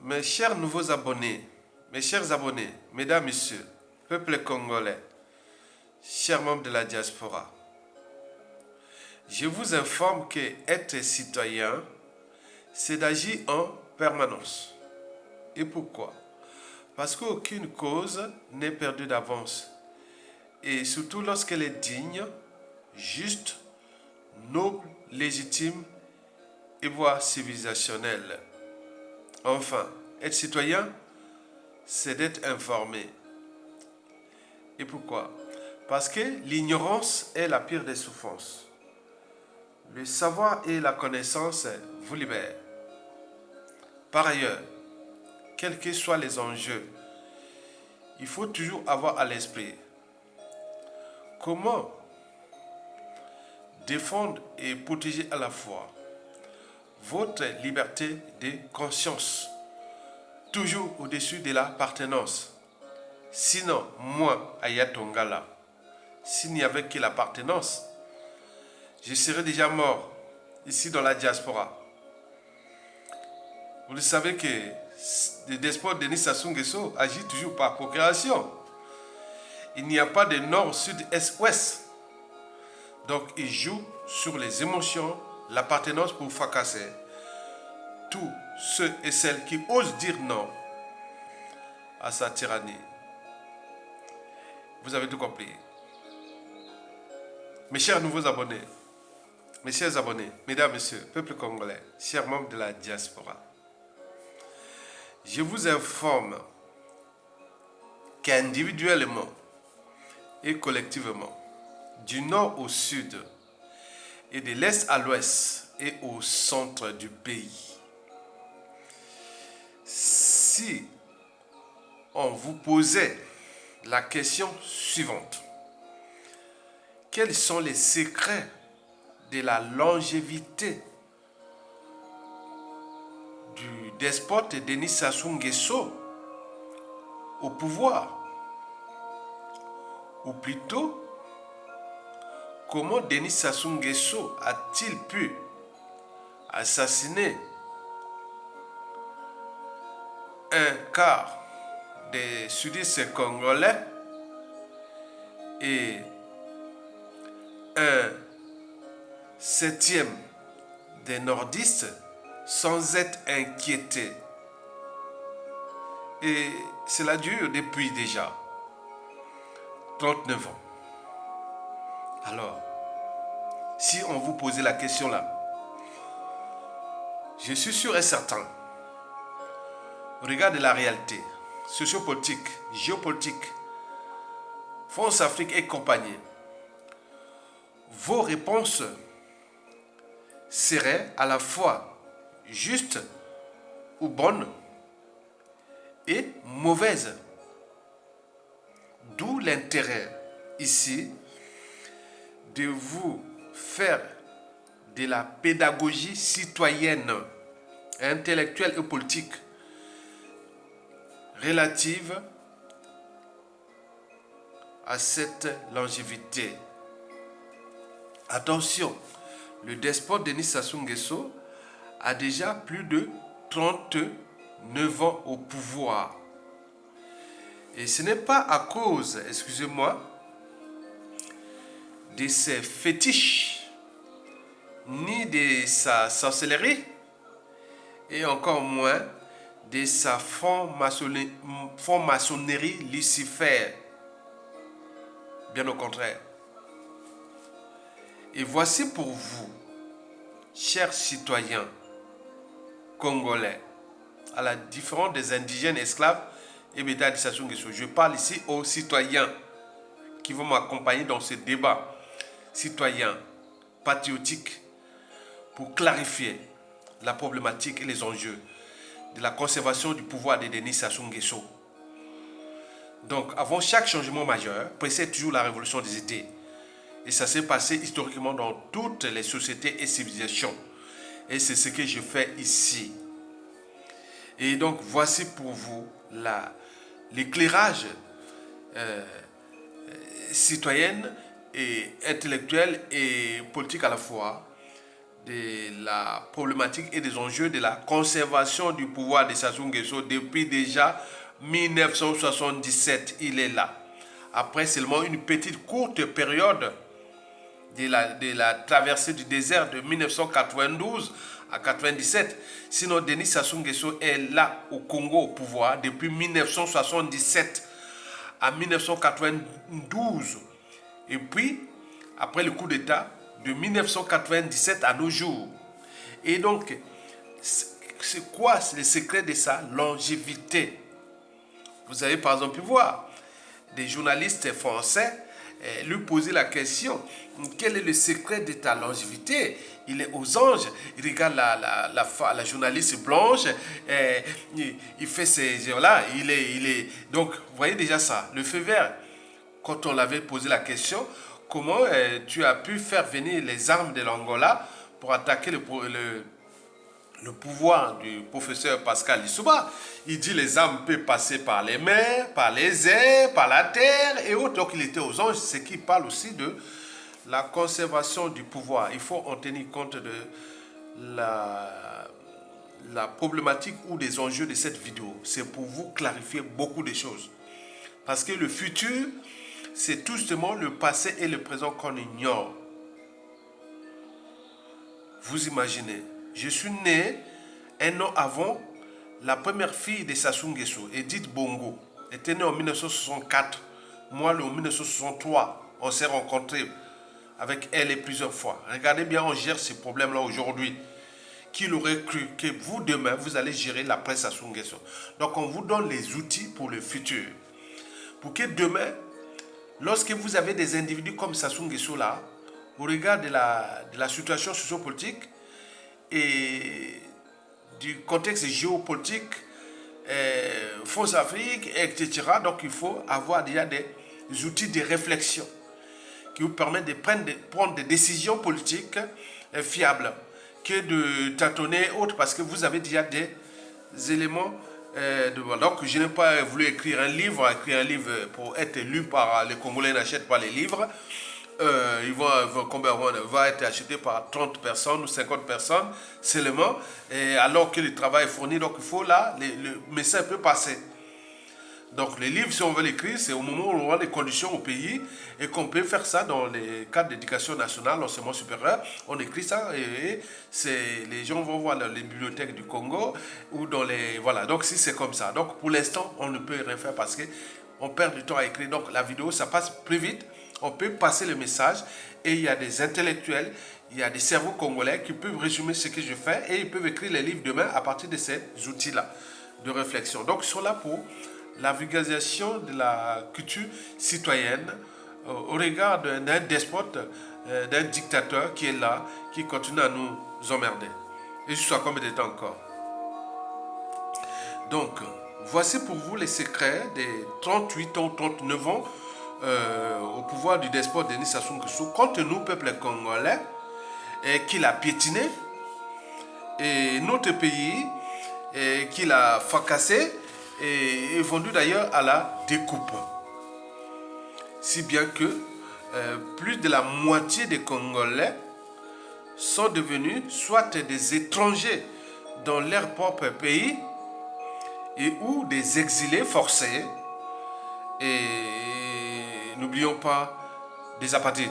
Mes chers nouveaux abonnés, mes chers abonnés, mesdames, messieurs, peuple congolais, chers membres de la diaspora, je vous informe que être citoyen, c'est d'agir en permanence. Et pourquoi? Parce qu'aucune cause n'est perdue d'avance. Et surtout lorsqu'elle est digne, juste, noble, légitime et voire civilisationnelle. Enfin, être citoyen, c'est d'être informé. Et pourquoi? Parce que l'ignorance est la pire des souffrances. Le savoir et la connaissance vous libèrent. Par ailleurs, quels que soient les enjeux, il faut toujours avoir à l'esprit comment défendre et protéger à la fois votre liberté de conscience, toujours au-dessus de l'appartenance. Sinon, moi, Ayatongala, s'il n'y avait que l'appartenance, je serais déjà mort ici dans la diaspora. Vous le savez que le despote Denis Sassou Nguesso agit toujours par procuration. Il n'y a pas de nord, sud, est, ouest. Donc il joue sur les émotions, l'appartenance pour fracasser tous ceux et celles qui osent dire non à sa tyrannie. Vous avez tout compris. Mes chers nouveaux abonnés, mes chers abonnés, mesdames, messieurs, peuple congolais, chers membres de la diaspora, je vous informe qu'individuellement et collectivement, du nord au sud et de l'est à l'ouest et au centre du pays, si on vous posait la question suivante: quels sont les secrets de la longévité du despote Denis Sassou Nguesso au pouvoir? Ou plutôt, comment Denis Sassou Nguesso a-t-il pu assassiner un quart des sudistes congolais et un septième des nordistes sans être inquiété? Et cela dure depuis déjà 39 ans. Alors, si on vous posait la question là, je suis sûr et certain, au regard de la réalité sociopolitique, géopolitique, France Afrique et compagnie, vos réponses seraient à la fois justes ou bonnes et mauvaises. D'où l'intérêt ici de vous faire de la pédagogie citoyenne, intellectuelle et politique relative à cette longévité. Attention, le despote Denis Sassou Nguesso a déjà plus de 39 ans au pouvoir. Et ce n'est pas à cause, excusez-moi, de ses fétiches, ni de sa sorcellerie, et encore moins de sa franc-maçonnerie Lucifer. Bien au contraire. Et voici pour vous, chers citoyens congolais, à la différence des indigènes esclaves et médailles de Sassou Nguesso, je parle ici aux citoyens qui vont m'accompagner dans ce débat citoyen, patriotique, pour clarifier la problématique et les enjeux de la conservation du pouvoir de Denis Sassou Nguesso. Donc, avant chaque changement majeur, précède toujours la révolution des idées. Et ça s'est passé historiquement dans toutes les sociétés et civilisations. Et c'est ce que je fais ici. Et donc, voici pour vous l'éclairage citoyen et intellectuel et politique à la fois de la problématique et des enjeux de la conservation du pouvoir de Sassou Nguesso depuis déjà 1977. Il est là. Après seulement une petite courte période de la traversée du désert de 1992 à 97. Sinon, Denis Sassou Nguesso est là au Congo au pouvoir depuis 1977 à 1992. Et puis, après le coup d'État, de 1997 à nos jours. Et donc, c'est quoi le secret de sa longévité? Vous avez par exemple pu voir des journalistes français lui poser la question: quel est le secret de ta longévité? Il est aux anges, il regarde la journaliste blanche, il fait ces là, il est. Donc, vous voyez déjà ça, le feu vert. Quand on l'avait posé la question, comment tu as pu faire venir les armes de l'Angola pour attaquer le pouvoir du professeur Pascal Lissouba? Il dit les armes peuvent passer par les mers, par les airs, par la terre et autres. Donc il était aux anges, ce qui parle aussi de la conservation du pouvoir. Il faut en tenir compte de la problématique ou des enjeux de cette vidéo. C'est pour vous clarifier beaucoup de choses. Parce que le futur, c'est tout justement le passé et le présent qu'on ignore. Vous imaginez, je suis né un an avant la première fille de Sassou Nguesso, Edith Bongo, était née en 1964. Moi, en 1963, on s'est rencontrés avec elle et plusieurs fois. Regardez bien, on gère ces problèmes-là aujourd'hui. Qui l'aurait cru que vous, demain, vous allez gérer la presse Sassou Nguesso? Donc, on vous donne les outils pour le futur. Pour que demain, lorsque vous avez des individus comme Sassou Nguesso là, au regard de la situation sociopolitique et du contexte géopolitique, France Afrique, etc. Donc il faut avoir déjà des outils de réflexion qui vous permettent de prendre des décisions politiques fiables que de tâtonner autres, parce que vous avez déjà des éléments. Donc je n'ai pas voulu écrire un livre pour être lu par les Congolais, n'achètent pas les livres. Il va être acheté par 30 personnes ou 50 personnes seulement, et alors que le travail est fourni. Donc il faut là, le message peut passer. Donc les livres, si on veut l'écrire, c'est au moment où on a les conditions au pays et qu'on peut faire ça dans les cadres d'éducation nationale, l'enseignement supérieur. On écrit ça et les gens vont voir dans les bibliothèques du Congo ou dans les... Voilà, donc si c'est comme ça. Donc pour l'instant, on ne peut rien faire parce qu'on perd du temps à écrire. Donc la vidéo, ça passe plus vite. On peut passer le message et il y a des intellectuels, il y a des cerveaux congolais qui peuvent résumer ce que je fais et ils peuvent écrire les livres demain à partir de ces outils-là de réflexion. Donc ils sont là pour la vulgarisation de la culture citoyenne au regard d'un despote, d'un dictateur qui est là, qui continue à nous emmerder. Et jusqu'à combien de temps encore? Donc, voici pour vous les secrets des 38 ans, 39 ans au pouvoir du despote Denis Sassou Nguesso contre nous, peuple congolais, qu'il a piétiné, et notre pays qu'il a fracassé et vendu d'ailleurs à la découpe. Si bien que plus de la moitié des Congolais sont devenus soit des étrangers dans leur propre pays et ou des exilés forcés, et n'oublions pas des apatrides.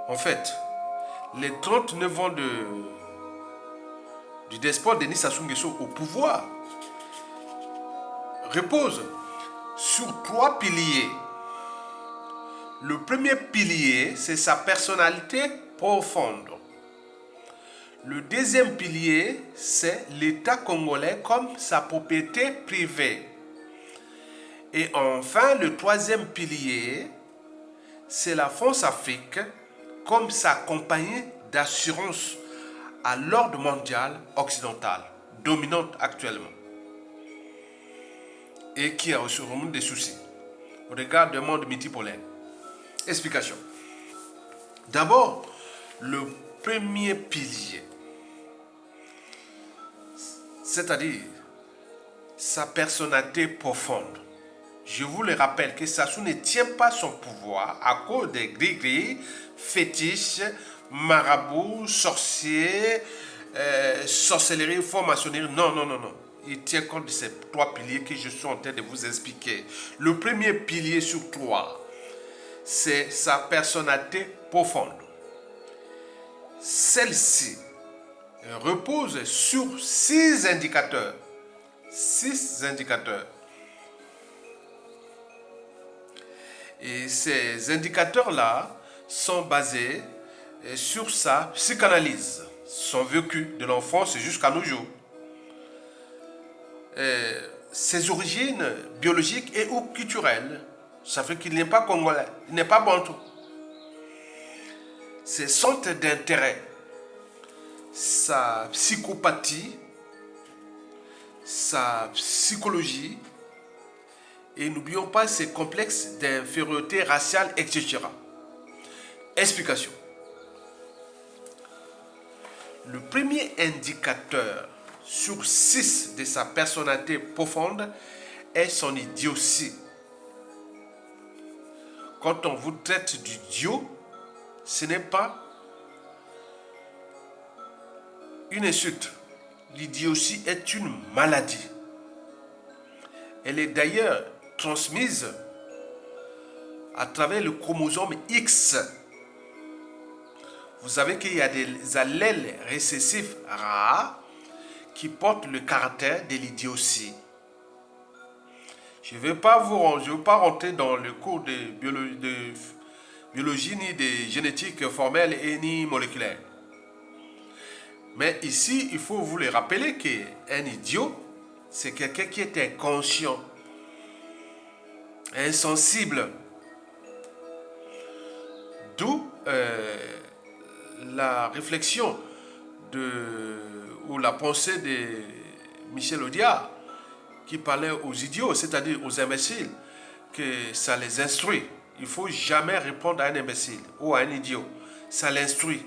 En fait, les 39 ans du despote Denis Sassou Nguesso au pouvoir reposent sur 3 piliers. Le premier pilier, c'est sa personnalité profonde. Le deuxième pilier, c'est l'État congolais comme sa propriété privée. Et enfin, le troisième pilier, c'est la France-Afrique comme sa compagnie d'assurance à l'ordre mondial occidental, dominante actuellement, et qui a aussi des soucis au regard d'un monde multipolaire. Explication. D'abord, le premier pilier, c'est-à-dire sa personnalité profonde. Je vous le rappelle que Sassou ne tient pas son pouvoir à cause des gris-gris fétiches marabout, sorcier, sorcellerie, franc-maçonnerie. Non, non, non, non. Il tient compte de ces 3 piliers que je suis en train de vous expliquer. Le premier pilier sur 3, c'est sa personnalité profonde. Celle-ci repose sur 6 indicateurs. 6 indicateurs. Et ces indicateurs-là sont basés sur sa psychanalyse, son vécu de l'enfance jusqu'à nos jours. Ses origines biologiques et ou culturelles. Ça fait qu'il n'est pas congolais, il n'est pas bantou. Ses centres d'intérêt, sa psychopathie, sa psychologie, et n'oublions pas ses complexes d'infériorité raciale, etc. Explication. Le premier indicateur sur 6 de sa personnalité profonde est son idiotie. Quand on vous traite d'idiot, ce n'est pas une insulte. L'idiotie est une maladie. Elle est d'ailleurs transmise à travers le chromosome X. Vous savez qu'il y a des allèles récessifs rares qui portent le caractère de l'idiotie. Je ne vais pas rentrer dans le cours de biologie ni de génétique formelle et ni moléculaire. Mais ici, il faut vous le rappeler qu'un idiot, c'est quelqu'un qui est inconscient, insensible. D'où la réflexion ou la pensée de Michel Audiard qui parlait aux idiots, c'est-à-dire aux imbéciles, que ça les instruit. Il ne faut jamais répondre à un imbécile ou à un idiot. Ça l'instruit.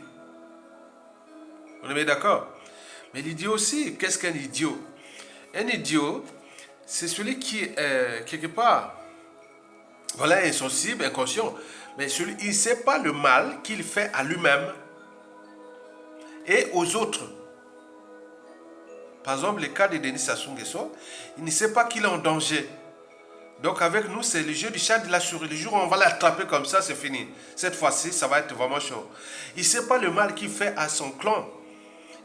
On est bien d'accord? Mais l'idiot aussi, qu'est-ce qu'un idiot? Un idiot, c'est celui qui est quelque part, voilà, insensible, inconscient, mais il ne sait pas le mal qu'il fait à lui-même et aux autres. Par exemple, le cas de Denis Sassou Nguesso, il ne sait pas qu'il est en danger. Donc avec nous, c'est le jeu du chat de la souris. Le jour où on va l'attraper comme ça, c'est fini. Cette fois-ci, ça va être vraiment chaud. Il ne sait pas le mal qu'il fait à son clan.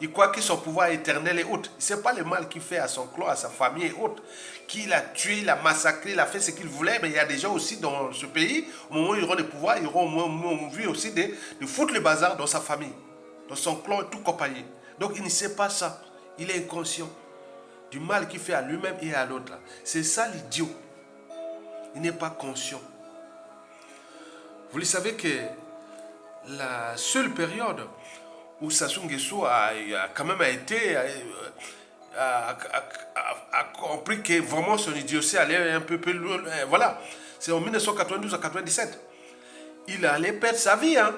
Il croit que son pouvoir est éternel et autres. Il ne sait pas le mal qu'il fait à son clan, à sa famille et autres. Qu'il a tué, il a massacré, il a fait ce qu'il voulait. Mais il y a des gens aussi dans ce pays, au moment où ils auront le pouvoir, ils auront envie aussi de foutre le bazar dans sa famille, dans son clan et tout compagnie. Donc il ne sait pas ça. Il est inconscient du mal qu'il fait à lui-même et à l'autre. C'est ça l'idiot. Il n'est pas conscient. Vous le savez que la seule période où Sassou Nguesso a quand même a compris que vraiment son idiotie allait un peu plus loin. Voilà, c'est en 1992 à 97. Il allait perdre sa vie, hein.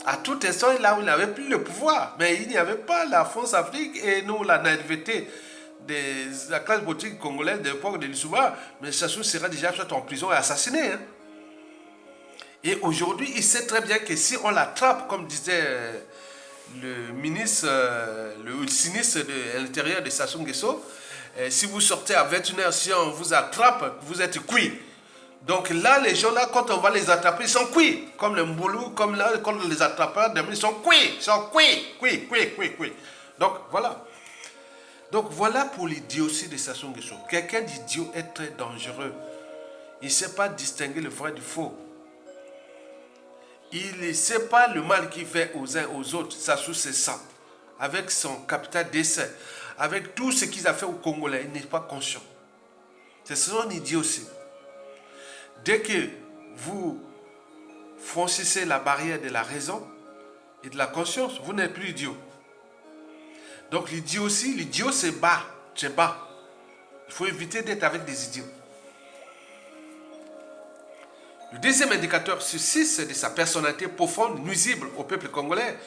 À tout instant, là où il n'avait plus le pouvoir. Mais il n'y avait pas la France-Afrique et nous, la naïveté de la classe politique congolaise de l'époque de Lissouba. Mais Sassou sera déjà en prison et assassiné, hein. Et aujourd'hui, il sait très bien que si on l'attrape, comme disait le ministre, le sinistre de l'intérieur de Sassou Nguesso, si vous sortez à 21h, si on vous attrape, vous êtes cuit. Donc là, les gens là, quand on va les attraper, ils sont cuits. Comme le Mboulou, comme là, quand on les attrapeurs, ils sont cuits. Ils sont cuits. Donc voilà. Donc voilà pour l'idiotie de Sassou Nguesso. Quelqu'un d'idiot est très dangereux. Il ne sait pas distinguer le vrai du faux. Il ne sait pas le mal qu'il fait aux uns aux autres. Sassou, c'est ça. Avec son capital d'essai, avec tout ce qu'il a fait aux Congolais, il n'est pas conscient. C'est son idiotie. Dès que vous franchissez la barrière de la raison et de la conscience, vous n'êtes plus idiot. Donc l'idiot c'est bas, c'est bas. Il faut éviter d'être avec des idiots. Le deuxième indicateur sur 6 de sa personnalité profonde, nuisible au peuple congolais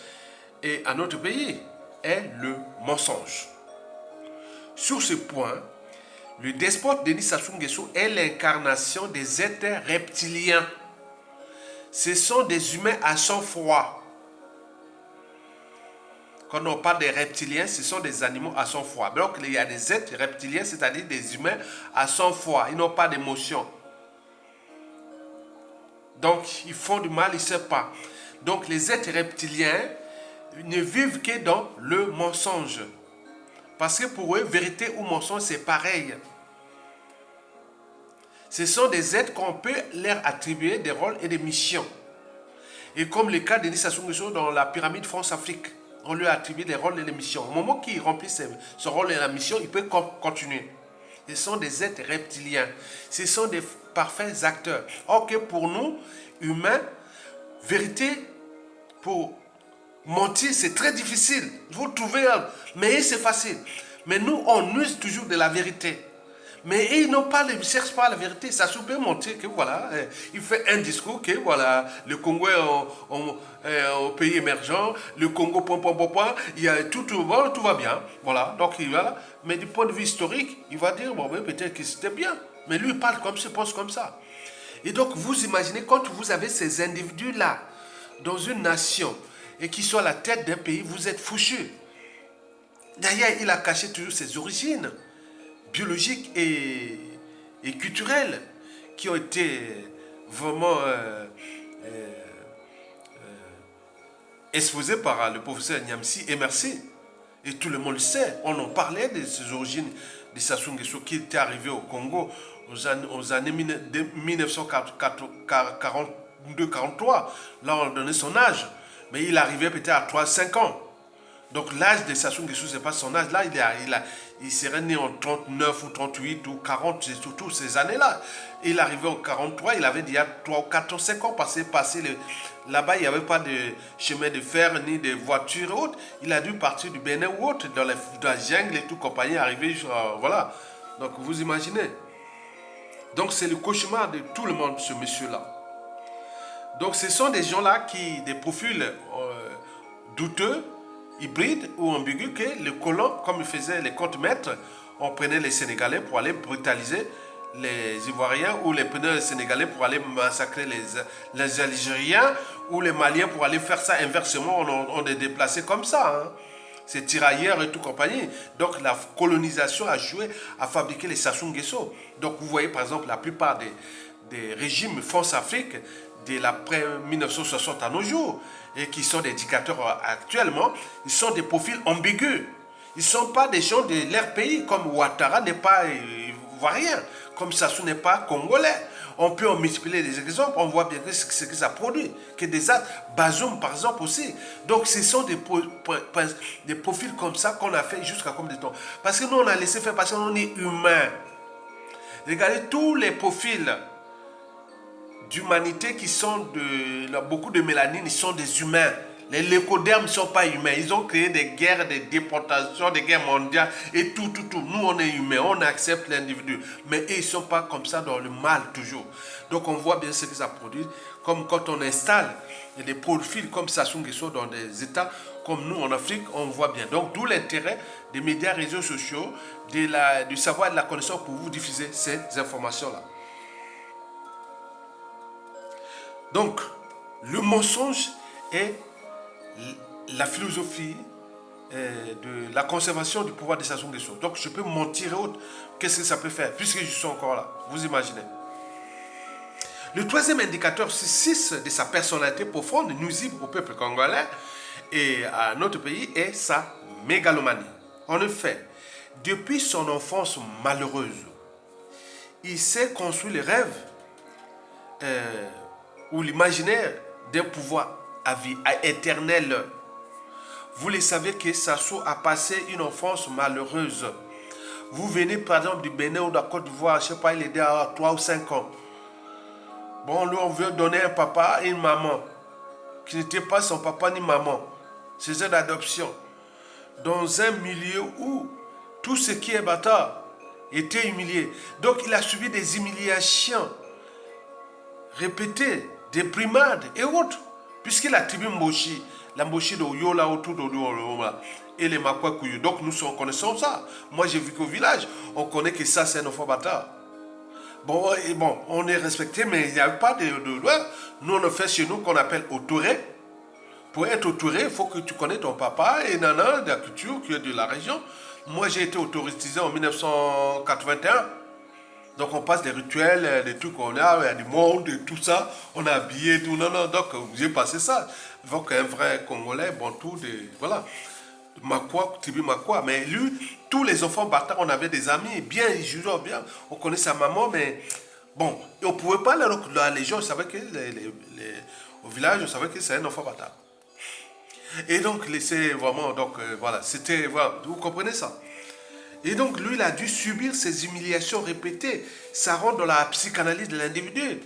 et à notre pays, est le mensonge. Sur ce point, le despote Denis Sassou Nguesso est l'incarnation des êtres reptiliens. Ce sont des humains à sang froid. Quand on parle des reptiliens, ce sont des animaux à sang froid. Donc il y a des êtres reptiliens, c'est-à-dire des humains à sang froid. Ils n'ont pas d'émotion. Donc ils font du mal, ils ne savent pas. Donc les êtres reptiliens ne vivent que dans le mensonge. Parce que pour eux, vérité ou mensonge, c'est pareil. Ce sont des êtres qu'on peut leur attribuer des rôles et des missions. Et comme le cas de Denis Sassou Nguesso dans la pyramide France-Afrique, on lui a attribué des rôles et des missions. Au moment qu'il remplit ce rôle et la mission, il peut continuer. Ce sont des êtres reptiliens. Ce sont des parfaits acteurs. Or que pour nous, humains, vérité, pour mentir, c'est très difficile. Vous trouvez, mais c'est facile. Mais nous, on use toujours de la vérité. Mais ils n'ont pas, ils ne cherchent pas la vérité. Ça se peut mentir que voilà, il fait un discours que voilà, le Congo est un pays émergent, le Congo, il y a tout va bien. Voilà, donc il va. Mais du point de vue historique, il va dire, bon, peut-être que c'était bien. Mais lui, il parle comme ça, pense comme ça. Et donc, vous imaginez, quand vous avez ces individus-là, dans une nation, et qui sont à la tête d'un pays, vous êtes fouchus. D'ailleurs, il a caché toujours ses origines biologiques et culturelles qui ont été vraiment exposées par le professeur Nyamsi et Merci. Et tout le monde le sait. On en parlait de ses origines de Sassou Nguesso qui était arrivé au Congo aux années 1942-43. Là, on donnait son âge. Mais il arrivait peut-être à 3-5 ans. Donc l'âge de Sassou Nguesso, ce n'est pas son âge. Là, il serait né en 39 ou 38 ou 40, c'est surtout ces années-là. Il arrivait en 43, il avait déjà 3 ou 4 ou 5 ans passé là-bas, il n'y avait pas de chemin de fer ni de voitures et autres. Il a dû partir du Bénin ou autre, dans la jungle et tout compagnie, arriver, voilà. Donc vous imaginez. Donc c'est le cauchemar de tout le monde, ce monsieur-là. Donc ce sont des gens-là des profils douteux, hybrides ou ambigus, que les colons, comme ils faisaient les comptes-maîtres, on prenait les Sénégalais pour aller brutaliser les Ivoiriens, ou les prenait les Sénégalais pour aller massacrer les Algériens, ou les Maliens pour aller faire ça inversement, on les déplaçait comme ça. Hein. C'est tirailleurs et tout compagnie. Donc la colonisation a joué à fabriquer les Sassou Nguesso. Donc vous voyez par exemple la plupart des régimes France-Afrique, de l'après 1960 à nos jours, et qui sont des dictateurs actuellement, ils sont des profils ambigus. Ils ne sont pas des gens de leur pays, comme Ouattara n'est pas ivoirien, comme Sassou n'est pas congolais. On peut en multiplier des exemples, on voit bien ce que ça produit, que des actes, Bazoum par exemple aussi. Donc ce sont des profils comme ça qu'on a fait jusqu'à combien de temps. Parce que nous on a laissé faire parce qu'on est humain. Regardez tous les profils d'humanité qui sont beaucoup de mélanine, ils sont des humains. Les leucodermes ne sont pas humains. Ils ont créé des guerres, des déportations, des guerres mondiales et tout. Nous, on est humains, on accepte l'individu. Mais eux, ils ne sont pas comme ça dans le mal toujours. Donc, on voit bien ce que ça produit. Comme quand on installe des profils comme Sassou Nguesso dans des États comme nous en Afrique, on voit bien. Donc, d'où l'intérêt des médias, réseaux sociaux, du savoir et de la connaissance pour vous diffuser ces informations-là. Donc, le mensonge est la philosophie de la conservation du pouvoir de Sassou Nguesso. Donc, je peux mentir et autres. Qu'est-ce que ça peut faire puisque je suis encore là? Vous imaginez. Le troisième indicateur, c'est de sa personnalité profonde, nuisible au peuple congolais et à notre pays, est sa mégalomanie. En effet, depuis son enfance malheureuse, il s'est construit le rêve ou l'imaginaire d'un pouvoir à vie éternel. Vous le savez que Sassou a passé une enfance malheureuse. Vous venez par exemple du Bénin ou de la Côte d'Ivoire, je ne sais pas, il est à 3 ou 5 ans. Bon, lui, on veut donner un papa et une maman, qui n'était pas son papa ni maman. C'était d'adoption. Dans un milieu où tout ce qui est bâtard était humilié. Donc, il a subi des humiliations répétées, des brimades et autres. Puisqu'il a tribu Mboshi, la Mboshi de Yola autour de Yola et les Makwakuyu. Donc nous connaissons ça. Moi j'ai vécu au village, on connaît que ça c'est un enfant bâtard. Bon, on est respecté, mais il n'y a pas de loi. Nous on a fait chez nous qu'on appelle Autoré. pour être autorité, il faut que tu connais ton papa et nana de la culture qui est de la région. Moi, j'ai été autorisé en 1981. Donc, on passe des rituels, des trucs qu'on a, il y a du monde et tout ça. On a habillé, tout. Non, non, donc j'ai passé ça. Donc, un vrai Congolais, bon, tout, voilà. Makwa, tribu Makwa. Mais lui, tous les enfants bâtards, on avait des amis, bien, ils jouaient bien. On connaît sa maman, mais bon, on ne pouvait pas les gens savaient que au village, on savait que c'est un enfant bâtard. Et donc, c'est vraiment, donc voilà, c'était, voilà, vous comprenez ça? Et donc, lui, il a dû subir ces humiliations répétées. Ça rentre dans la psychanalyse de l'individu.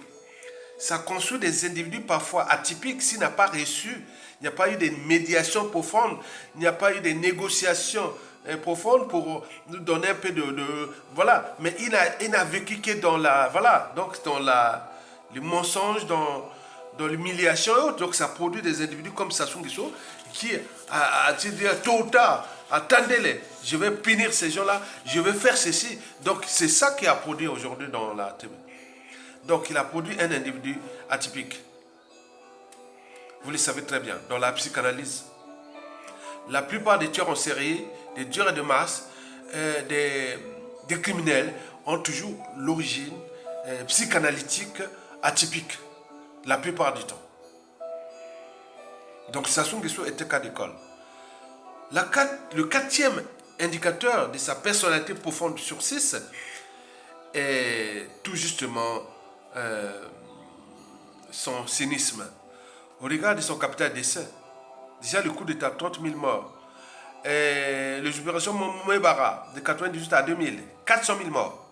Ça construit des individus parfois atypiques s'il n'a pas reçu. Il n'y a pas eu de médiation profonde. Il n'y a pas eu de négociations profondes pour nous donner un peu voilà. Mais il n'a vécu que dans la... Voilà. Donc, dans le mensonge, dans l'humiliation et autres. Donc, ça produit des individus comme Sassou Nguesso qui, tôt ou tard, attendez-les, je vais punir ces gens-là, je vais faire ceci. Donc, c'est ça qui a produit aujourd'hui dans la TV. Donc, il a produit un individu atypique. Vous le savez très bien, dans la psychanalyse. La plupart des tueurs en série, des tueurs de masse, des criminels ont toujours l'origine psychanalytique atypique. La plupart du temps. Donc, Sassou Nguesso était cas d'école. Le quatrième indicateur de sa personnalité profonde sur 6 est tout justement son cynisme. Au regard de son capital d'essai, déjà le coup d'État, 30 000 morts, les opérations Mouébara de 98 à 2000, 400 000 morts.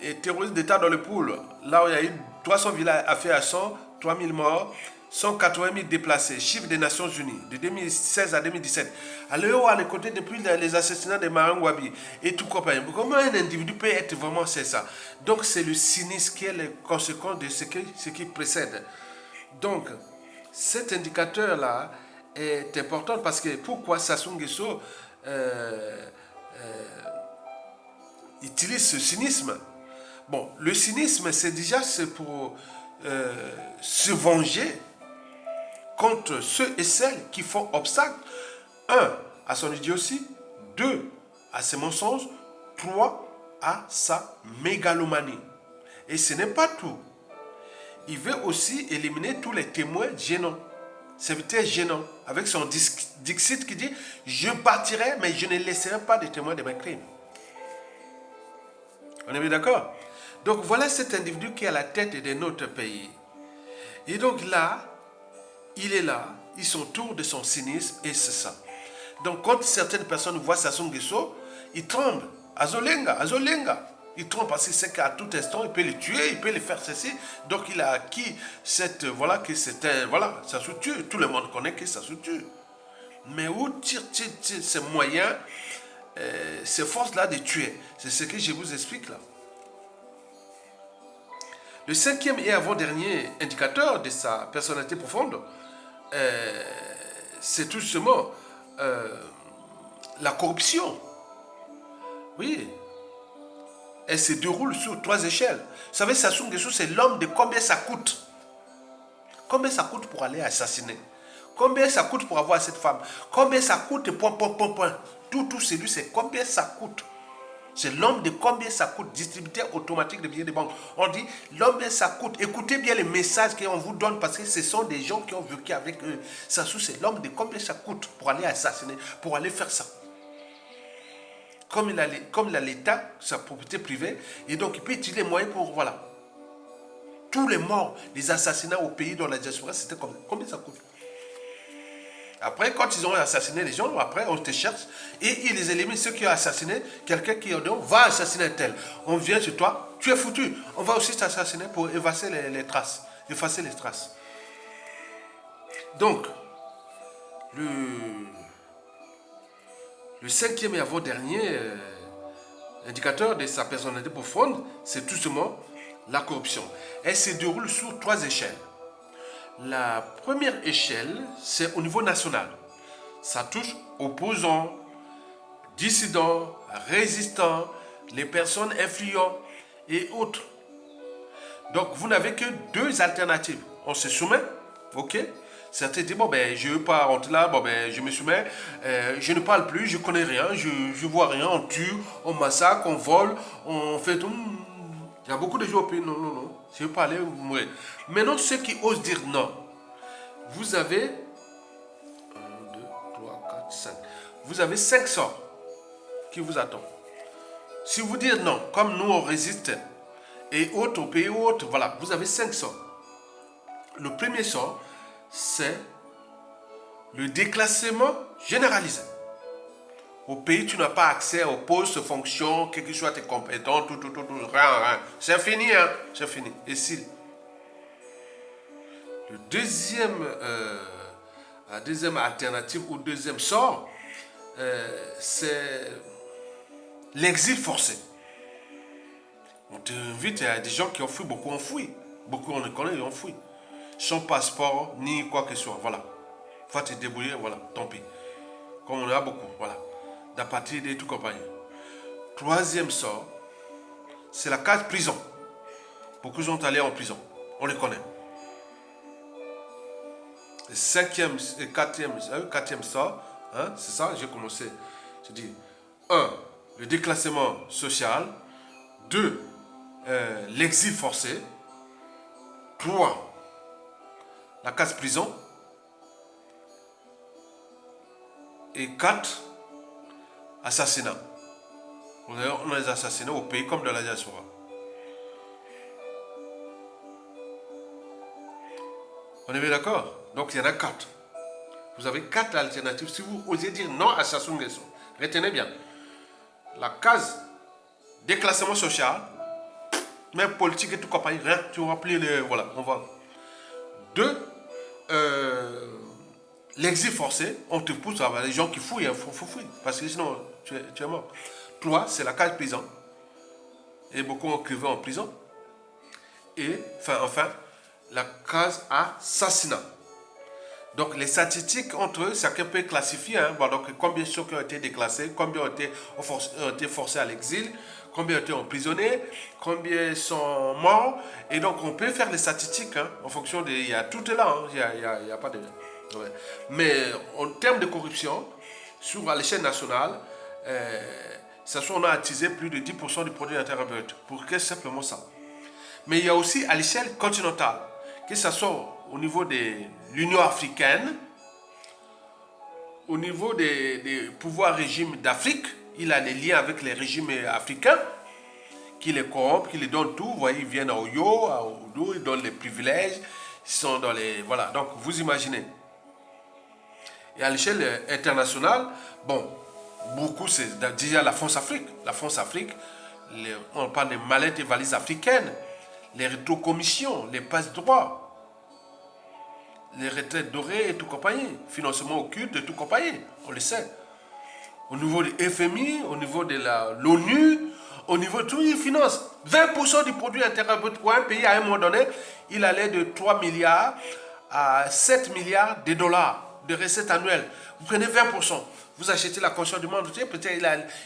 Les terroristes d'État dans le pool, là où il y a eu 300 villages affaires à 100, 3 000 morts, 180 000 déplacés, chiffre des Nations Unies, de 2016 à 2017. À l'heure à les côtés depuis les assassinats de Marang Wabi et tout compagnie. Comment un individu peut être vraiment c'est ça? Donc c'est le cynisme qui est la conséquence de ce qui précède. Donc cet indicateur-là est important parce que pourquoi Sassou Nguesso utilise ce cynisme? Bon, le cynisme, c'est pour se venger contre ceux et celles qui font obstacle, 1, à son idiotie, 2, à ses mensonges, 3, à sa mégalomanie. Et ce n'est pas tout. Il veut aussi éliminer tous les témoins gênants, serviteurs gênants, avec son dixit qui dit « Je partirai, mais je ne laisserai pas de témoins de mes crimes. » On est bien d'accord? Donc voilà cet individu qui est à la tête de notre pays. Et donc là, il est là, ils sont autour de son cynisme et c'est ça. Donc quand certaines personnes voient Sassou Nguesso, ils tremblent. Azolenga. Ils tremblent parce qu'ils sait qu'à tout instant, il peut les tuer, il peut les faire ceci. Donc il a acquis cette, voilà, que c'est un, voilà, Sassou tue. Tout le monde connaît que Sassou tue. Mais où tire-t-il ces moyens, ces forces-là de tuer? C'est ce que je vous explique là. Le cinquième et avant-dernier indicateur de sa personnalité profonde, c'est tout simplement la corruption. Oui. Elle se déroule sur 3 échelles. Vous savez, Sassou Nguesso, c'est l'homme de combien ça coûte. Combien ça coûte pour aller assassiner? Combien ça coûte pour avoir cette femme? Combien ça coûte? Point. Tout c'est lui, c'est combien ça coûte. C'est l'homme de combien ça coûte, distributeur automatique de billets de banque. On dit l'homme ça coûte. Écoutez bien les messages qu'on vous donne parce que ce sont des gens qui ont vécu avec eux. Sassou, c'est l'homme de combien ça coûte pour aller assassiner, pour aller faire ça. Comme il a l'État, sa propriété privée, et donc il peut utiliser les moyens pour, voilà. Tous les morts, les assassinats au pays dans la diaspora, c'était combien ça coûte? Après, quand ils ont assassiné les gens, après, on te cherche et ils les éliminent. Ceux qui ont assassiné, quelqu'un qui va assassiner un tel. On vient chez toi, tu es foutu. On va aussi t'assassiner pour effacer les traces. Donc, le cinquième et avant-dernier indicateur de sa personnalité profonde, c'est tout simplement la corruption. Elle se déroule sur 3 échelles. La première échelle, c'est au niveau national. Ça touche opposants, dissidents, résistants, les personnes influentes et autres. Donc, vous n'avez que 2 alternatives. On se soumet, ok? Certains disent, bon, ben, je ne veux pas rentrer là, bon, ben, je me soumets, je ne parle plus, je ne connais rien, je ne vois rien, on tue, on massacre, on vole, on fait tout. Il y a beaucoup de gens qui disent, non, non, non, je ne veux pas aller, vous mourrez. Maintenant, ceux qui osent dire non, vous avez 1, 2, 3, 4, 5. Vous avez 5 sorts qui vous attendent. Si vous dites non, comme nous on résiste, et autres, au pays autres, voilà, vous avez 5 sorts. Le premier sort, c'est le déclassement généralisé. Au pays, tu n'as pas accès aux postes, fonctions, quelles que soient tes compétences, tout, rien. C'est fini, hein, c'est fini. Et si le la deuxième alternative ou deuxième sort, c'est l'exil forcé. On t'invite, il y a des gens qui ont fui, beaucoup ont fui. Beaucoup on les connaît, ils ont fui. Sans passeport, ni quoi que ce soit, voilà. Faut te débrouiller, voilà, tant pis. Comme on a beaucoup, voilà. D'apatride et tout compagnie. Troisième sort, c'est la case prison. Beaucoup sont allés en prison, on les connaît. Le cinquième et quatrième sort, hein, c'est ça, j'ai commencé. Je dis, 1, le déclassement social. 2, l'exil forcé. 3, la case prison. Et 4, assassinat. On a les assassinats au pays comme dans la diaspora. On est bien d'accord? Donc il y en a 4. Vous avez 4 alternatives. Si vous osez dire non à Sassou Nguesso, retenez bien. La case déclassement social, même politique et tout compagnie, rien. Tu remplis les. Voilà, on va. 2, l'exil forcé, on te pousse à les gens qui fouillent, il faut fouiller, parce que sinon tu es mort. 3, c'est la case prison. Et beaucoup ont crevé en prison. Et enfin, la case assassinat. Donc les statistiques entre eux, chacun peut classifier. Hein, bon, donc combien de ceux qui ont été déclassés, combien ont été forcés à l'exil, combien ont été emprisonnés, combien sont morts. Et donc on peut faire les statistiques hein, en fonction des... Il y a tout est là, hein, il y a pas de... Ouais. Mais en termes de corruption, à l'échelle nationale, on a attisé plus de 10% du produit intérieur brut. Pour que simplement ça. Mais il y a aussi à l'échelle continentale, que ce soit au niveau de l'Union africaine, au niveau des pouvoirs régimes d'Afrique, il a des liens avec les régimes africains, qui les corrompent, qui les donnent tout. Vous voyez, ils viennent à Oyo, à Oudou, ils donnent les privilèges, ils sont dans les... Voilà, donc vous imaginez. Et à l'échelle internationale, bon, beaucoup, c'est déjà la France-Afrique. La France-Afrique, on parle des mallettes et valises africaines, les rétrocommissions, les passe-droits, les retraites dorées et tout compagnie, financement occulte et tout compagnie, on le sait. Au niveau du FMI, au niveau de l'ONU, au niveau de tout, ils financent 20% du produit intérieur brut pour un pays à un moment donné, il allait de 3 milliards à 7 milliards de dollars de recettes annuelles. Vous prenez 20%. Vous achetez la conscience du monde entier, peut-être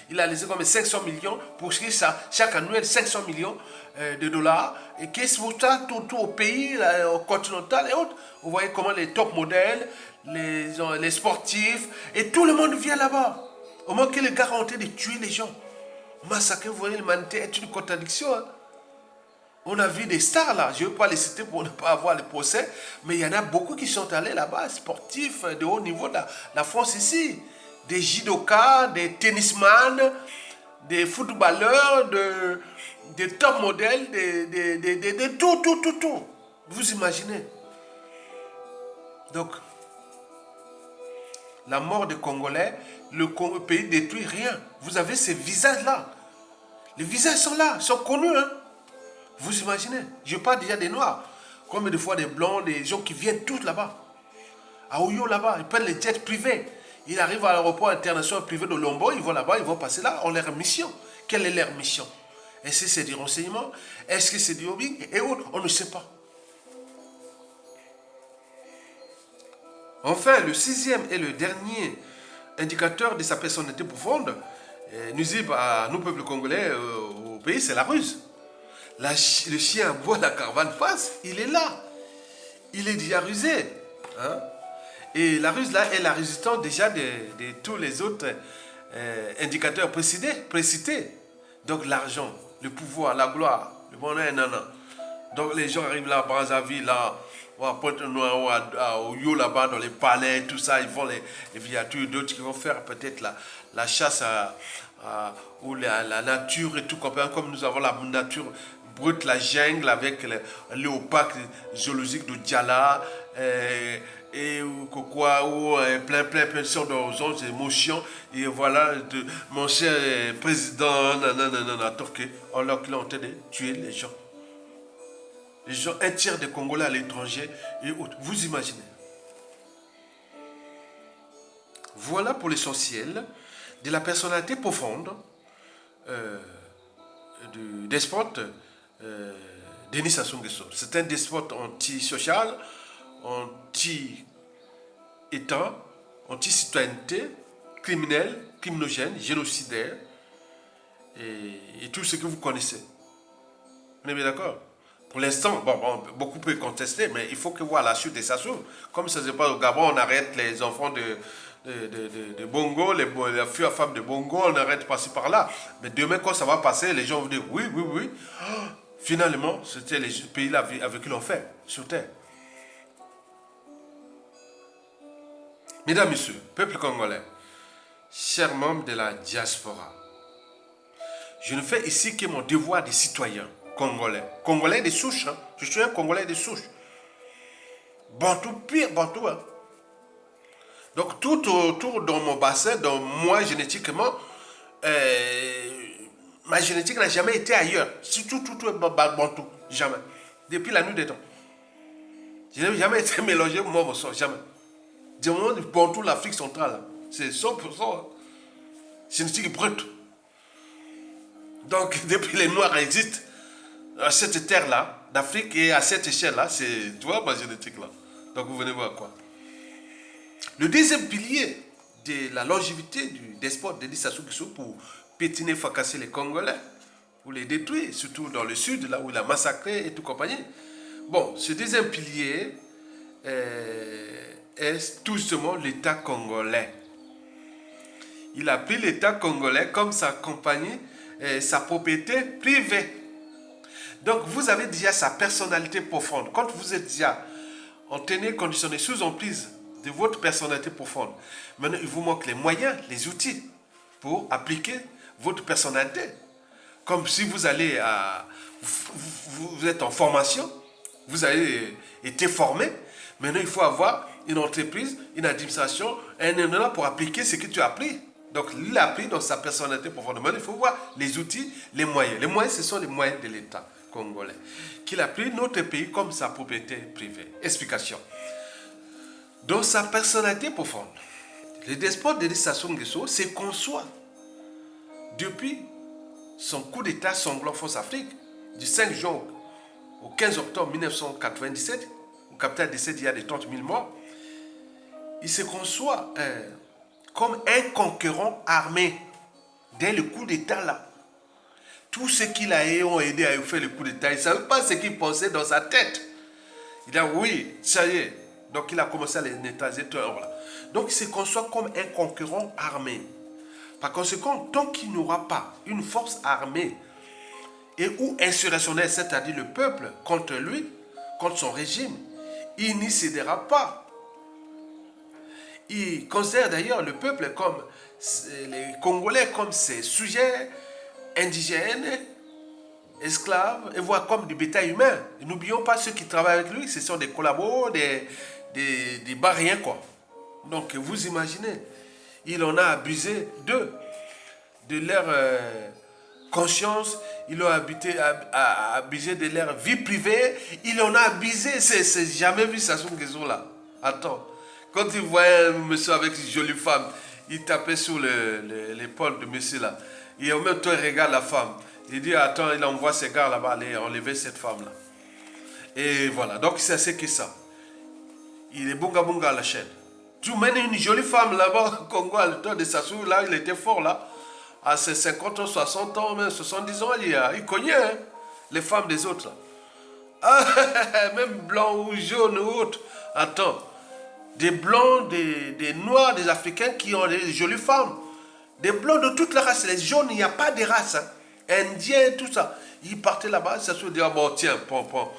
il a laissé comme 500 millions pour chaque annuel 500 millions de dollars. Et qu'est-ce que ça, tout au pays, au continental et autres. Vous voyez comment les top modèles, les sportifs, et tout le monde vient là-bas. Au moins qu'il est garanti de tuer les gens. Massacrer, vous voyez, l'humanité est une contradiction. Hein. On a vu des stars là, je ne veux pas les citer pour ne pas avoir les procès, mais il y en a beaucoup qui sont allés là-bas, sportifs de haut niveau de la France ici. Des judokas, des tennisman, des footballeurs, des top modèles, de tout. Vous imaginez. Donc, la mort des Congolais, le pays détruit rien. Vous avez ces visages-là. Les visages sont là, sont connus. Hein. Vous imaginez. Je parle déjà des Noirs. Combien de fois des Blancs, des gens qui viennent tous là-bas. À Oyo, là-bas, ils prennent les jets privés. Ils arrivent à l'aéroport international privé de Lombo, ils vont là-bas, ils vont passer là, on leur mission. Quelle est leur mission? Est-ce que c'est du renseignement? Est-ce que c'est du hobby? Et autres, on ne sait pas. Enfin, le 6e et le dernier indicateur de sa personnalité profonde, nuisible à nous, peuple congolais, au pays, c'est la ruse. Le chien aboie, la caravane passe, il est là. Il est déjà rusé. Hein? Et la ruse là est la résultante déjà de tous les autres indicateurs précités. Donc l'argent, le pouvoir, la gloire, le bonheur, nanana. Donc les gens arrivent là à Brazzaville, là, ou à Pointe-Noire, au Yo là-bas, dans les palais, tout ça, ils font les viatures, d'autres qui vont faire peut-être la chasse ou la nature et tout, comme nous avons la nature brute, la jungle avec le parc zoologique de Djala, et quoi, ou plein de sortes d'horizons, d'émotions, et voilà, mon cher président, nanana, Turquie, alors qu'il est en train de tuer les gens. Les gens, un tiers des Congolais à l'étranger et autres. Vous imaginez. Voilà pour l'essentiel de la personnalité profonde du despote Denis Sassou Nguesso. C'est un despote anti-social, anti-État, anti-citoyenneté, criminel, criminogène, génocidaire et tout ce que vous connaissez. On est bien d'accord? Pour l'instant, beaucoup peuvent contester, mais il faut que voir la suite de Sassou. Comme ça se passe au Gabon, on arrête les enfants de Bongo, les filles femmes de Bongo, on arrête par-ci par-là. Mais demain, quand ça va passer, les gens vont dire oui. Finalement, c'était les pays-là avec qui l'on fait, sur terre. Mesdames, Messieurs, peuple congolais, chers membres de la diaspora, je ne fais ici que mon devoir de citoyen congolais. Congolais de souche, hein. Je suis un Congolais de souche. Bantou, pire Bantou. Hein. Donc tout autour dans mon bassin, dans moi génétiquement, ma génétique n'a jamais été ailleurs. Tout Bantou, jamais. Depuis la nuit des temps. Je n'ai jamais été mélangé, moi, mon sang, jamais. Du moment du Bantou, l'Afrique centrale, c'est 100% génétique brute. Donc depuis les Noirs existent, à cette terre-là, d'Afrique et à cette échelle-là, c'est, tu vois, ma génétique-là. Donc vous venez voir quoi. Le deuxième pilier de la longévité du despote Denis Sassou Nguesso pour pétiner, fracasser les Congolais, pour les détruire, surtout dans le sud, là où il a massacré et tout compagnie. Bon, ce deuxième pilier est tout simplement l'État congolais. Il a pris l'État congolais comme sa compagnie, sa propriété privée. Donc vous avez déjà sa personnalité profonde. Quand vous êtes déjà en tenue conditionnée sous emprise de votre personnalité profonde, maintenant il vous manque les moyens, les outils pour appliquer votre personnalité. Comme si vous allez vous êtes en formation, vous avez été formé, maintenant il faut avoir une entreprise, une administration, un endroit pour appliquer ce que tu as appris. Donc il a appris dans sa personnalité profonde. Maintenant il faut voir les outils, les moyens. Les moyens, ce sont les moyens de l'État congolais, qu'il a pris notre pays comme sa propriété privée. Explication. Dans sa personnalité profonde, le despote Denis Sassou Nguesso se conçoit depuis son coup d'État sanglant Force Afrique du 5 juin au 15 octobre 1997, où le capitaine décède il y a des 30 000 morts. Il se conçoit comme un conquérant armé dès le coup d'État là. Tous ceux qui l'ont aidé à faire le coup d'État, il ne savait pas ce qu'il pensait dans sa tête. Il a dit oui, ça y est. Donc il a commencé à les neutraliser. Donc il se conçoit comme un conquérant armé. Par conséquent, tant qu'il n'aura pas une force armée et ou insurrectionnelle, c'est-à-dire le peuple contre lui, contre son régime, il n'y cédera pas. Il considère d'ailleurs le peuple comme les Congolais comme ses sujets indigènes, esclaves, et voire comme du bétail humain. N'oublions pas ceux qui travaillent avec lui, ce sont des collabos, des bariens quoi. Donc vous imaginez, il en a abusé d'eux, de leur conscience, il a abusé de leur vie privée, il en a abusé, c'est jamais vu Sassou Nguesso là. Attends, quand il voyait un monsieur avec une jolie femme, il tapait sur l'épaule de monsieur là. Et en même temps, il regarde la femme. Il dit, attends, il envoie ses gars là-bas aller enlever cette femme-là. Et voilà, donc c'est ce que ça. Il est bunga bunga à la chaîne. Tu mènes une jolie femme là-bas au Congo à l'état de Sassou, là, il était fort là. À ses 50 ans, 60 ans, même 70 ans, il connaît hein, les femmes des autres là. Ah, même blanc ou jaune ou autre. Attends, des blancs, des noirs, des africains qui ont des jolies femmes. Des blancs de toute la race. Les jaunes, il n'y a pas de race. Hein. Indiens, tout ça. Ils partaient là-bas, ça se dit, ah bon, tiens, prends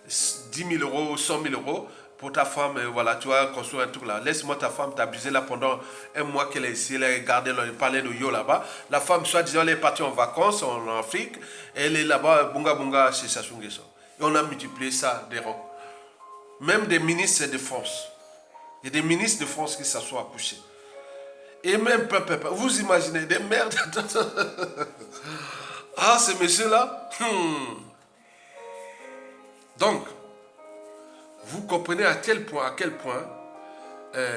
10 000 euros, 100 000 euros pour ta femme, voilà, tu vas construire un truc là. Laisse-moi ta femme t'abuser là pendant un mois qu'elle est ici, elle a gardé, elle parlait de yo là-bas. La femme, soit disant, elle est partie en vacances en Afrique, elle est là-bas, bunga bunga, chez Sassou Nguesso. Et on a multiplié ça des rangs. Même des ministres de France. Il y a des ministres de France qui s'assoient à coucher. Et même, vous imaginez, des merdes. Ah, ces messieurs-là. Donc, vous comprenez à quel point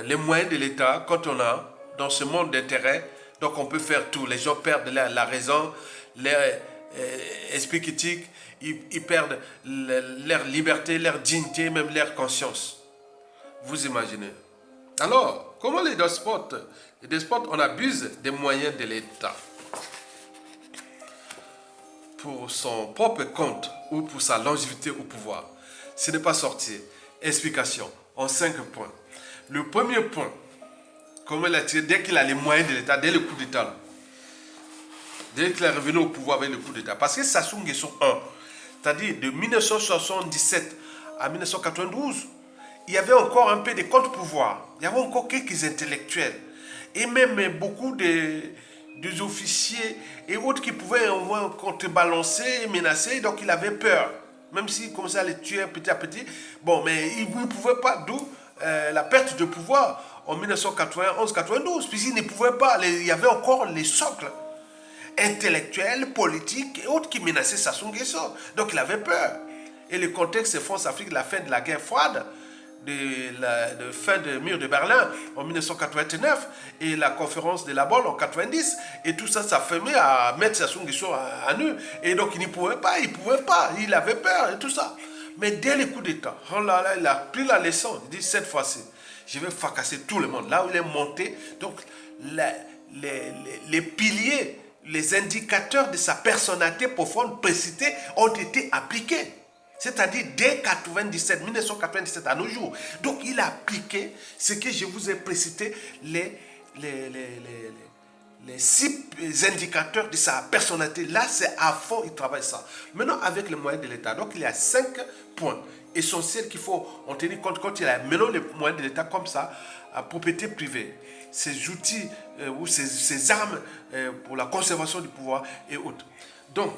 les moyens de l'État, quand on a dans ce monde d'intérêt, donc on peut faire tout. Les gens perdent la raison, leur esprit critique, ils perdent leur liberté, leur dignité, même leur conscience. Vous imaginez. Alors, comment les despotes, on abuse des moyens de l'État pour son propre compte ou pour sa longévité au pouvoir. Ce n'est pas sorti. Explication en 5 points. Le premier point, comment il a tiré, dès qu'il a les moyens de l'État, dès le coup d'État, dès qu'il est revenu au pouvoir avec le coup d'État, parce que Sassou Nguesso 1, c'est-à-dire de 1977 à 1992, il y avait encore un peu de contre-pouvoir. Il y avait encore quelques intellectuels. Et même beaucoup des officiers et autres qui pouvaient contrebalancer, menacer. Donc il avait peur. Même s'il commençait à les tuer petit à petit. Bon, mais il ne pouvait pas, d'où la perte de pouvoir en 1991-92. Puisqu'il ne pouvait pas. Il y avait encore les socles intellectuels, politiques et autres qui menaçaient Sassou Nguesso. Donc il avait peur. Et le contexte France-Afrique, la fin de la guerre froide, de fin du mur de Berlin en 1989 et la conférence de la Bonne en 90 et tout ça, ça fermait à mettre Sassou Nguesso à nu et donc il ne pouvait pas, il avait peur et tout ça. Mais dès les coups d'État, oh là là, il a pris la leçon, il dit cette fois-ci, je vais fracasser tout le monde. Là où il est monté, donc les piliers, les indicateurs de sa personnalité profonde, précitée, ont été appliqués. C'est-à-dire dès 1997 à nos jours. Donc il a appliqué ce que je vous ai précité, les 6 indicateurs de sa personnalité. Là, c'est à fond, il travaille ça. Maintenant, avec les moyens de l'État, donc il y a 5 points essentiels qu'il faut en tenir compte quand il a maintenant les moyens de l'État comme ça, à propriété privée. Ces outils ou ces armes pour la conservation du pouvoir et autres. Donc,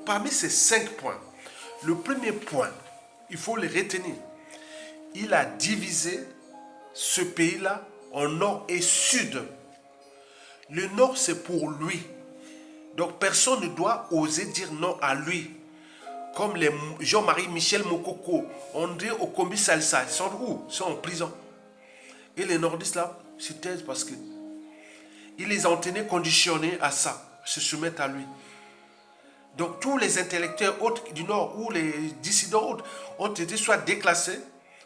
parmi ces 5 points, le premier point, il faut le retenir. Il a divisé ce pays-là en nord et sud. Le nord, c'est pour lui. Donc, personne ne doit oser dire non à lui. Comme les Jean-Marie Michel Mokoko, André Okombi Salsa, ils sont où? Ils sont en prison. Et les nordistes, là, se taisent parce que il les a tenus conditionnés à ça, se soumettre à lui. Donc tous les intellectuels autres du Nord ou les dissidents autres ont été soit déclassés,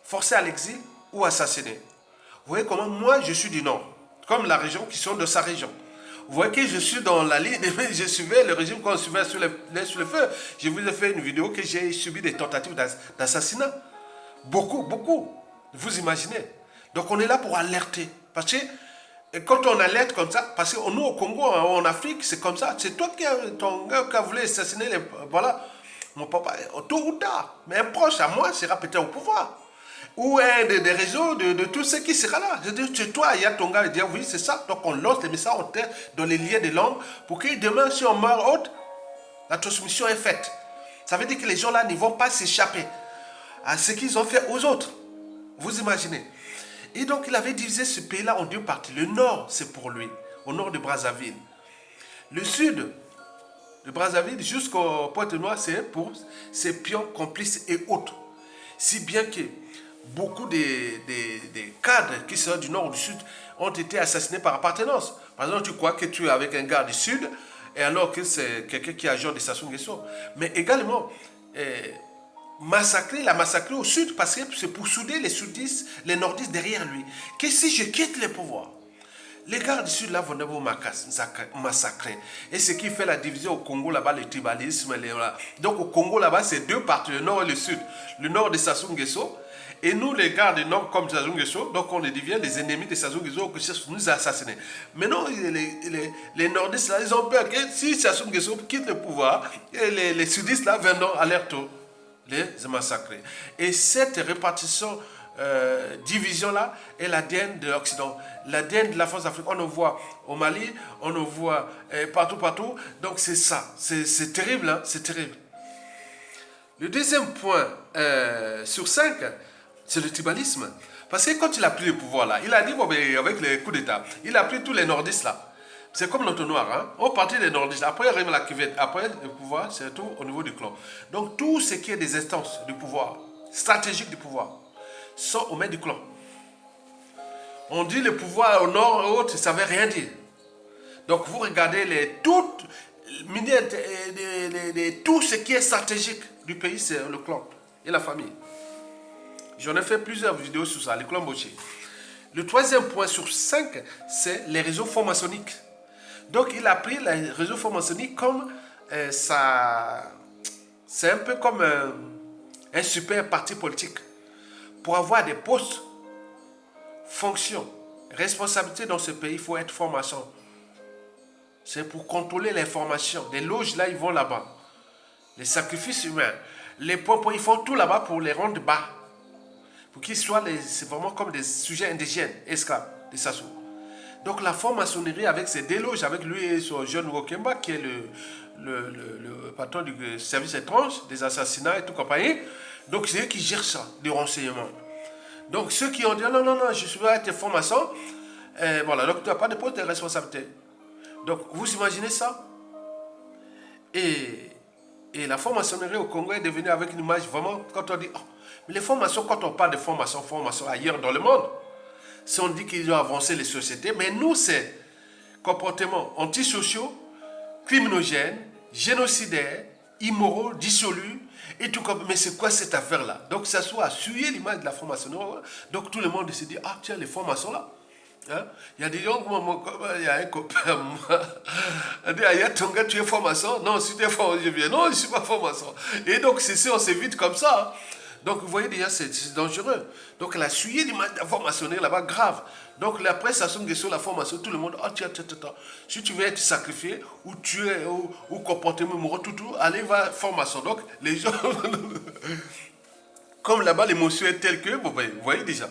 forcés à l'exil ou assassinés. Vous voyez comment moi je suis du Nord, comme la région qui sont de sa région. Vous voyez que je suis dans la ligne, je suivais le régime quand on suivait sur le feu. Je vous ai fait une vidéo que j'ai subi des tentatives d'assassinat. Beaucoup. Vous imaginez. Donc on est là pour alerter. Parce que quand on alerte comme ça, parce que nous au Congo, en Afrique, c'est comme ça. C'est toi ton gars qui a voulu assassiner les... Voilà. Mon papa, tôt ou tard, mais un proche à moi sera peut-être au pouvoir. Ou un des réseaux de tout ce qui sera là. Je dis, c'est toi, il y a ton gars, il dit, oui, c'est ça. Donc on lance les messages en terre dans les liens de langue pour que demain, si on meurt autre, la transmission est faite. Ça veut dire que les gens là ne vont pas s'échapper à ce qu'ils ont fait aux autres. Vous imaginez. Et donc il avait divisé ce pays-là en 2 parties. Le nord, c'est pour lui, au nord de Brazzaville. Le sud de Brazzaville jusqu'au Pointe-Noire, c'est pour ses pions, complices et autres. Si bien que beaucoup des cadres qui sont du nord ou du sud ont été assassinés par appartenance. Par exemple, tu crois que tu es avec un gars du sud, et alors que c'est quelqu'un qui est agent de Sassou Nguesso. Mais également, l'a massacré au sud parce que c'est pour souder les sudistes, les nordistes derrière lui. Que si je quitte le pouvoir, les gars du sud là vont vous massacrer. Et ce qui fait la division au Congo là-bas, le tribalisme. Donc au Congo là-bas, c'est 2 parties, le nord et le sud. Le nord de Sassou Nguesso Et nous, les gars du Nord, comme Sassou Nguesso, donc on devient des ennemis de Sassou Nguesso qui cherchent nous assassiner. Mais non, les nordistes, là, ils ont peur que si Sassou Nguesso quitte le pouvoir, et les sudistes, là, viendront à leur tour les massacrer. Et cette répartition, division-là, est l'ADN de l'Occident. L'ADN de la France africaine, on le voit au Mali, on le voit partout. Donc c'est ça. C'est terrible, hein, c'est terrible. Le deuxième point sur 5, c'est le tribalisme. Parce que quand il a pris le pouvoir là, il a dit, bon, ben, avec les coups d'État, il a pris tous les nordistes là. C'est comme l'entonnoir, hein? On partit des nordistes, après il arrive la cuvette, après le pouvoir, c'est tout au niveau du clan. Donc tout ce qui est des instances du pouvoir, stratégiques du pouvoir, sont aux mains du clan. On dit le pouvoir au nord et autres, ça ne veut rien dire. Donc vous regardez tout ce qui est stratégique du pays, c'est le clan et la famille. J'en ai fait plusieurs vidéos sur ça, les clans Boché. Le troisième point sur 5, c'est les réseaux francs-maçonniques. Donc il a pris les réseaux francs-maçonniques comme ça. C'est un peu comme un super parti politique. Pour avoir des postes, fonctions, responsabilités dans ce pays, il faut être franc-maçon. C'est pour contrôler l'information. Les loges là, ils vont là-bas. Les sacrifices humains, les points, ils font tout là-bas pour les rendre bas. Pour qu'ils soient, c'est vraiment comme des sujets indigènes, esclaves, des Sassou. Donc la franc-maçonnerie avec ses déloges, avec lui et son jeune Wokemba, qui est le patron du service étrange, des assassinats et tout compagnie. Donc c'est eux qui gèrent ça, des renseignements. Donc ceux qui ont dit non, je suis pas être franc-maçon, voilà, donc tu n'as pas de poste de responsabilité. Donc vous imaginez ça? Et la franc-maçonnerie au Congo est devenue avec une image vraiment, quand on dit, oh, mais les francs-maçons, quand on parle de francs-maçons ailleurs dans le monde, si on dit qu'ils ont avancé les sociétés, mais nous, c'est comportements antisociaux, criminogènes, génocidaires, immoraux, dissolus, et tout comme. Mais c'est quoi cette affaire-là? Donc ça soit suyer l'image de la franc-maçonnerie. Donc tout le monde se dit, ah tiens, les francs-maçons là. Hein? Il y a des gens, il y a un copain, moi, il dit, ah, ton gars, tu es franc-maçon? Non, si tu es franc-maçon, je viens. Non, je ne suis pas franc-maçon. Et donc, c'est ça, on s'évite comme ça. Hein? Donc, vous voyez déjà, c'est dangereux. Donc, elle a suivi l'image de la franc-maçonnerie là-bas, grave. Donc, la presse, ça sonne sur la franc-maçonnerie, tout le monde, oh, tiens, si tu veux être sacrifié, ou tué, ou comportement mourant, tout, allez, va franc-maçon. Donc, les gens, comme là-bas, l'émotion est telle que, vous voyez déjà.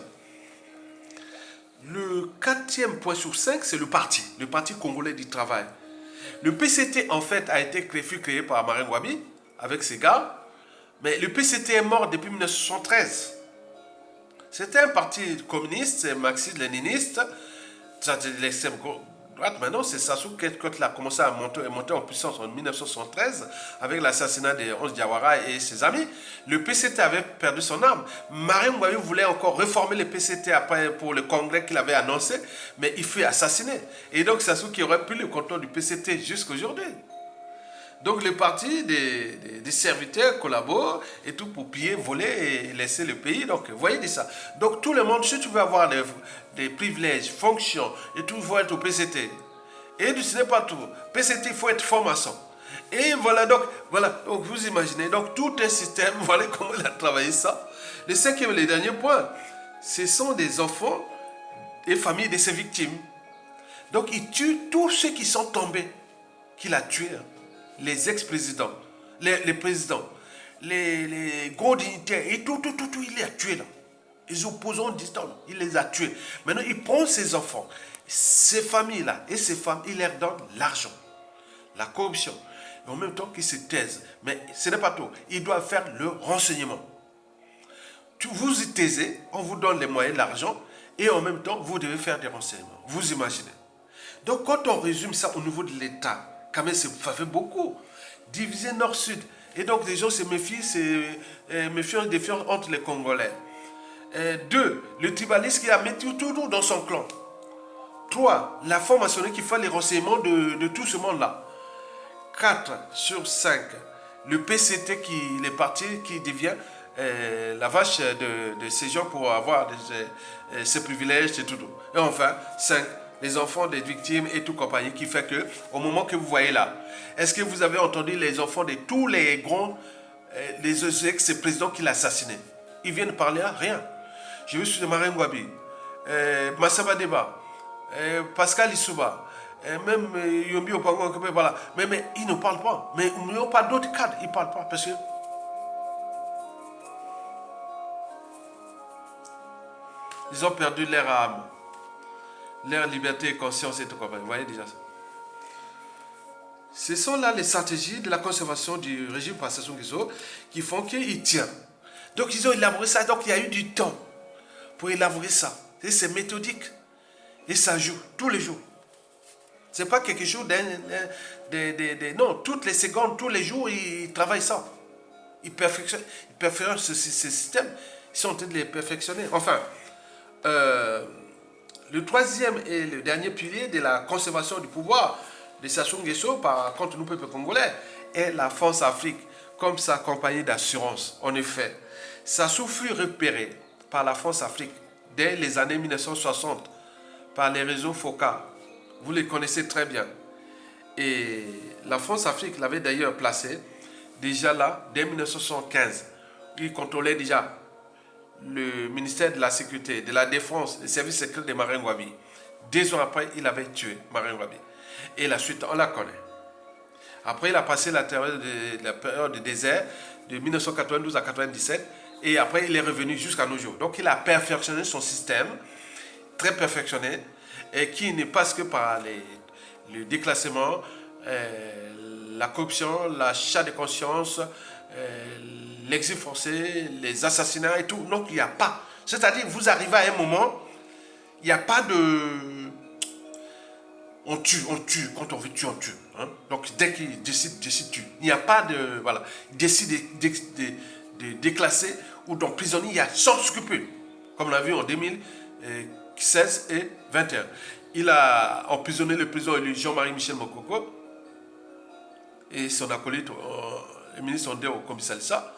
Le quatrième point sur 5, c'est le parti congolais du travail. Le PCT, en fait, fut créé par Marine Ngouabi, avec ses gars, mais le PCT est mort depuis 1973. C'était un parti communiste, marxiste-léniniste, de l'extrême droite. Maintenant, c'est Sassou quand il a commencé à monter en puissance en 1973 avec l'assassinat de Onze Diawara et ses amis. Le PCT avait perdu son âme. Marine Ngouabi voulait encore réformer le PCT après pour le congrès qu'il avait annoncé, mais il fut assassiné. Et donc Sassou qui aurait pris le contrôle du PCT jusqu'à aujourd'hui. Donc le parti des serviteurs collaborent et tout pour piller, voler et laisser le pays. Donc vous voyez ça. Donc tout le monde, si tu veux avoir des privilèges, fonctions et tout, il faut être au PCT. Et ce n'est pas tout. PCT, il faut être franc-maçon. Et voilà, donc vous imaginez, donc tout un système, voilà comment il a travaillé ça. Le cinquième et le dernier point, ce sont des enfants et familles de ces victimes. Donc il tue tous ceux qui sont tombés, qu'il a tués. Les ex-présidents, les présidents, les gros dignitaires, et tout, il les a tués là. Les opposants distants, il les a tués. Maintenant, il prend ses enfants, ces familles-là et ces femmes, il leur donne l'argent, la corruption, et en même temps qu'ils se taisent. Mais ce n'est pas tout, ils doivent faire le renseignement. Vous y taisez, on vous donne les moyens, l'argent, et en même temps, vous devez faire des renseignements. Vous imaginez. Donc, quand on résume ça au niveau de l'État, quand même, ça fait beaucoup. Diviser nord-sud. Et donc, les gens se méfient, défiant entre les Congolais. 2, le tribalisme qui a mis tout dans son clan. 3, la franc-maçonnerie qui fait les renseignements de tout ce monde-là. 4 sur 5, le PCT les partis qui devient la vache de ces gens pour avoir ces privilèges et tout. Et enfin, 5, les enfants des victimes et tout compagnie, qui fait que, au moment que vous voyez là, est-ce que vous avez entendu les enfants de tous les grands, les ex-présidents qu'il a assassinés? Ils viennent parler à rien. j'ai vu sur le Marin Ngouabi, Massaba Deba, Pascal Issouba, même Yombi Opango, voilà. Mais ils ne parlent pas. Mais il n'y a pas d'autres cadres, ils ne parlent pas. Parce que ils ont perdu leur âme, leur liberté et conscience et tout comme ça. Vous voyez déjà ça. Ce sont là les stratégies de la conservation du régime par Sassou Nguesso qui font qu'il tient. Donc ils ont élaboré ça, donc il y a eu du temps pour élaborer ça. Et c'est méthodique. Et ça joue tous les jours. Ce n'est pas quelque chose non, toutes les secondes, tous les jours, ils travaillent ça. Ils perfectionnent ce système. Ils sont en train de les perfectionner. Enfin, le troisième et le dernier pilier de la conservation du pouvoir de Sassou Nguesso contre nous, peuple congolais, est la France-Afrique, comme sa compagnie d'assurance. En effet, Sassou fut repéré par la France-Afrique dès les années 1960 par les réseaux FOCA. Vous les connaissez très bien. Et la France-Afrique l'avait d'ailleurs placé déjà là, dès 1975. Il contrôlait déjà le ministère de la Sécurité, de la Défense, les services secrets de Marin Ngouabi. 2 ans après, il avait tué Marin Ngouabi. Et la suite, on la connaît. Après, il a passé la période de désert de 1992 à 1997. Et après, il est revenu jusqu'à nos jours. Donc, il a perfectionné son système, très perfectionné, et qui ne passe que par le déclassement, la corruption, l'achat de conscience, l'exil forcé, les assassinats et tout. Donc, il n'y a pas. C'est-à-dire, vous arrivez à un moment, il n'y a pas de... On tue. Quand on veut tuer, on tue. Hein? Donc, dès qu'il décide, tue. Il n'y a pas de... Voilà. Il décide de déclasser ou d'emprisonner. Il y a sans scrupule. Comme on l'a vu en 2016 et 2021. Il a emprisonné le président élu Jean-Marie Michel Mokoko et son acolyte, le ministre Ondé au commissariat.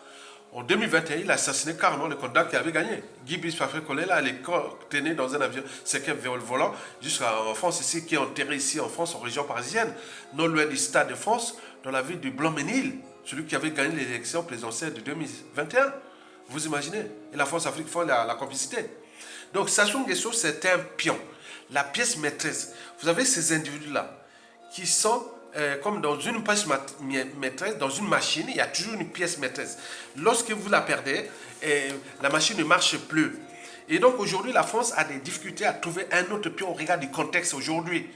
En 2021, il a assassiné carrément le candidat qui avait gagné. Guy Bispafé Kolela, il est tenait dans un avion séquestre volant jusqu'en France, ici, qui est enterré ici en France, en région parisienne, non loin du Stade de France, dans la ville de Blanc-Ménil, celui qui avait gagné l'élection présidentielle de 2021. Vous imaginez? Et la France-Afrique font la complicité. Donc Sassou Nguesso, c'est un pion. La pièce maîtresse. Vous avez ces individus-là qui sont comme dans une pièce maîtresse, dans une machine, il y a toujours une pièce maîtresse. Lorsque vous la perdez, la machine ne marche plus. Et donc aujourd'hui, la France a des difficultés à trouver un autre pion au regard du contexte aujourd'hui.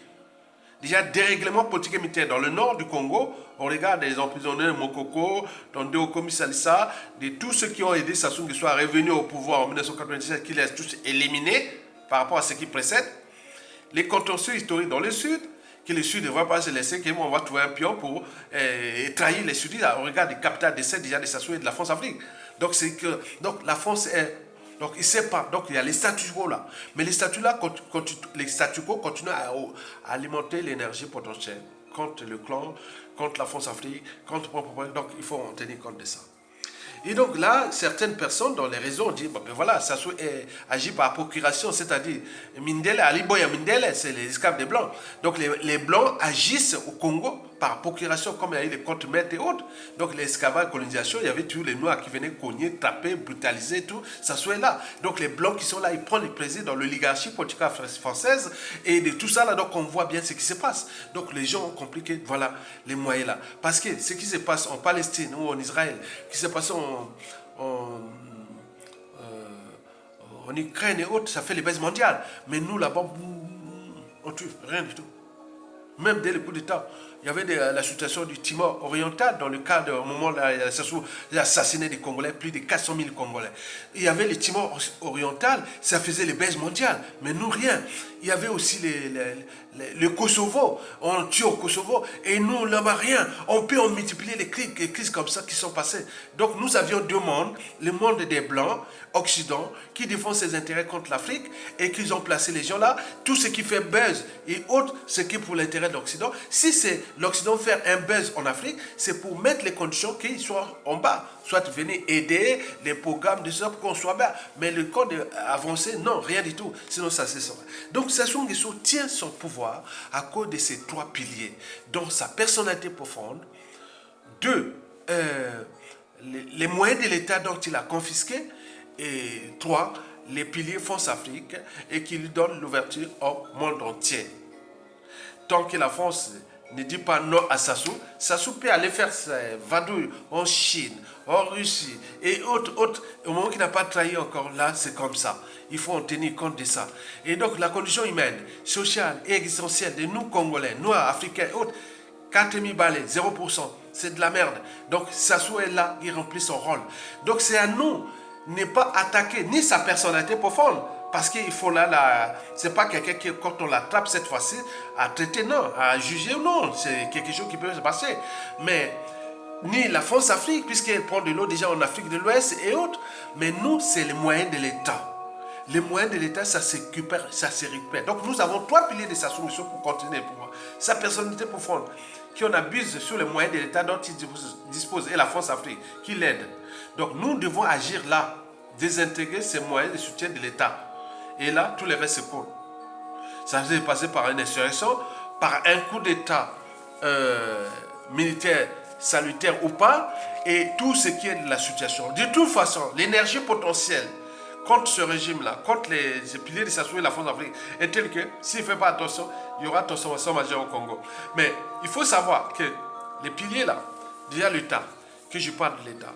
Déjà, dérèglement politique et militaire dans le nord du Congo, on regarde les emprisonnés de Mokoko, Ndeko Salissa, de tous ceux qui ont aidé Sassou Nguesso à revenir au pouvoir en 1997, qui les a tous éliminés par rapport à ce qui précède. Les contentieux historiques dans le sud, que le Sud ne va pas se laisser, qu'on va trouver un pion pour trahir les Sudistes au regard du capital d'essai déjà de Sassou et de la France-Afrique. Donc, la France est... Donc, il ne sait pas. Donc, il y a les statu quo là. Mais les statu quo continuent à alimenter l'énergie potentielle contre le clan, contre la France-Afrique, contre... Donc, il faut en tenir compte de ça. Et donc là, certaines personnes dans les réseaux ont dit, ben voilà, Sassou agit par procuration, c'est-à-dire Mindele, Ali Boya Mindele, c'est les esclaves des Blancs. Donc les Blancs agissent au Congo par procuration, comme il y a eu les contre-maîtres et autres. Donc l'esclavage, colonisation, il y avait tous les Noirs qui venaient cogner, taper, brutaliser, tout. Sassou est là. Donc les Blancs qui sont là, ils prennent le plaisir dans l'oligarchie politique française et de tout ça là, donc on voit bien ce qui se passe. Donc les gens ont compris que voilà les moyens là. Parce que ce qui se passe en Palestine ou en Israël, ce qui se passe en Ukraine et autres, ça fait les baisses mondiales. Mais nous là-bas, on tue rien du tout. Même dès le coup d'État, il y avait la situation du Timor oriental, dans le cas au moment où Sassou a assassiné des Congolais, plus de 400 000 Congolais. Il y avait le Timor oriental, ça faisait les baisses mondiales, mais nous rien. Il y avait aussi le Kosovo, on tue au Kosovo, et nous là-bas rien. On peut en multiplier les crises comme ça qui sont passées. Donc nous avions deux mondes, le monde des Blancs, Occident, qui défend ses intérêts contre l'Afrique, et qu'ils ont placé les gens là, tout ce qui fait buzz et autres, ce qui est pour l'intérêt de l'Occident. Si c'est l'Occident faire un buzz en Afrique, c'est pour mettre les conditions qu'ils soient en bas, soit venir aider les programmes de ça pour qu'on soit bas. Mais le code avancé, non, rien du tout. Sinon, ça c'est ça. Donc, Sassou Nguesso tient son pouvoir à cause de ces trois piliers. Donc, sa personnalité profonde. Deux, les moyens de l'État dont il a confisqué. Et trois, les piliers France Afrique et qui lui donne l'ouverture au monde entier. Tant que la France ne dit pas non à Sassou, Sassou peut aller faire ses vadouilles en Chine, en Russie et autres. Au moment qu'il n'a pas trahi encore, là, c'est comme ça. Il faut en tenir compte de ça. Et donc, la condition humaine, sociale et existentielle de nous, Congolais, Noirs, Africains et autres, 4000 balais, 0%, c'est de la merde. Donc, Sassou est là, il remplit son rôle. Donc, c'est à nous de ne pas attaquer ni sa personnalité profonde, parce qu'il faut là, c'est pas quelqu'un qui, quand on l'attrape cette fois-ci, à traiter, non, à juger, non, c'est quelque chose qui peut se passer. Mais ni la France Afrique, puisqu'elle prend de l'eau déjà en Afrique de l'Ouest et autres, mais nous, c'est les moyens de l'État. Les moyens de l'État, ça se récupère. Donc nous avons 3 piliers de sa soumission pour continuer le pouvoir. Sa personnalité profonde, qui on abuse sur les moyens de l'État dont il dispose, et la France Afrique, qui l'aide. Donc nous devons agir là, désintégrer ces moyens de soutien de l'État. Et là, tout le reste se coule. Ça s'est passé par une insurrection, par un coup d'État militaire, salutaire ou pas, et tout ce qui est de la situation. De toute façon, l'énergie potentielle contre ce régime-là, contre les piliers de Sassou et la France Afrique, est telle que s'il ne fait pas attention, il y aura transformation majeure au Congo. Mais il faut savoir que les piliers-là, déjà l'État, que je parle de l'État,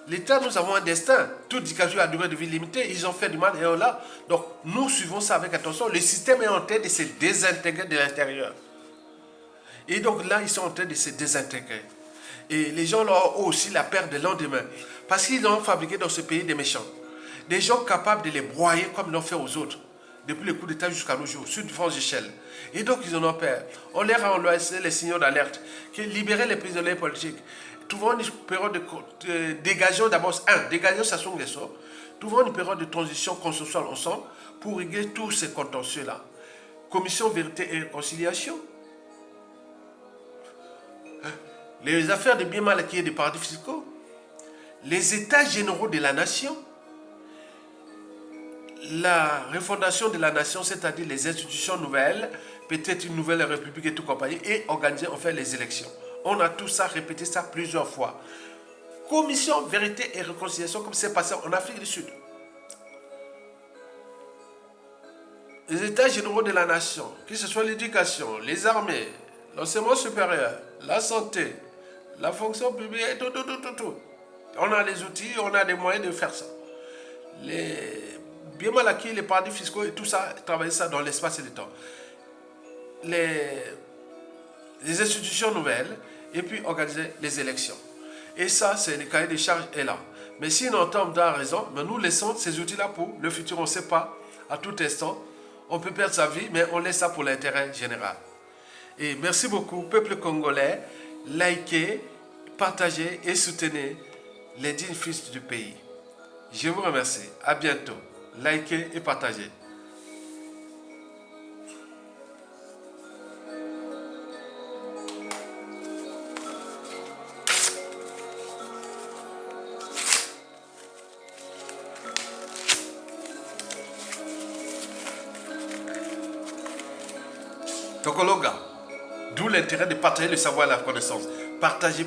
l'État, nous avons un destin. Toute dictature a durée de vie limitée. Ils ont fait du mal et on l'a. Donc, nous suivons ça avec attention. Le système est en train de se désintégrer de l'intérieur. Et donc là, ils sont en train de se désintégrer. Et les gens là ont aussi la peur de lendemain. Parce qu'ils ont fabriqué dans ce pays des méchants. Des gens capables de les broyer comme ils l'ont fait aux autres. Depuis le coup d'État jusqu'à nos jours, sur différentes échelles. Et donc, ils en ont peur. On leur a envoyé les signaux d'alerte. Que libérer les prisonniers politiques. Trouvons une période de dégageons d'abord, dégageons Sassou Nguesso, trouvons une période de transition consensuelle ensemble pour régler tous ces contentieux-là. Commission Vérité et Réconciliation. Les affaires de bien mal acquis et des paradis fiscaux. Les états généraux de la nation. La refondation de la nation, c'est-à-dire les institutions nouvelles, peut-être une nouvelle république et tout compagnie, et organiser enfin les élections. On a tout ça, répété ça plusieurs fois. Commission Vérité et Réconciliation, comme c'est passé en Afrique du Sud. Les états généraux de la nation, que ce soit l'éducation, les armées, l'enseignement supérieur, la santé, la fonction publique, tout. On a les outils, on a des moyens de faire ça. Les bien mal acquis, les paradis fiscaux et tout ça, travailler ça dans l'espace et le temps. Les institutions nouvelles et puis organiser les élections. Et ça, c'est le cahier des charges est là. Mais si on entend dans la raison, mais nous laissons ces outils-là pour le futur. On ne sait pas à tout instant. On peut perdre sa vie, mais on laisse ça pour l'intérêt général. Et merci beaucoup, peuple congolais. Likez, partagez et soutenez les dignes fils du pays. Je vous remercie. À bientôt. Likez et partagez. Tokologa. D'où l'intérêt de partager le savoir et la connaissance. Partagez.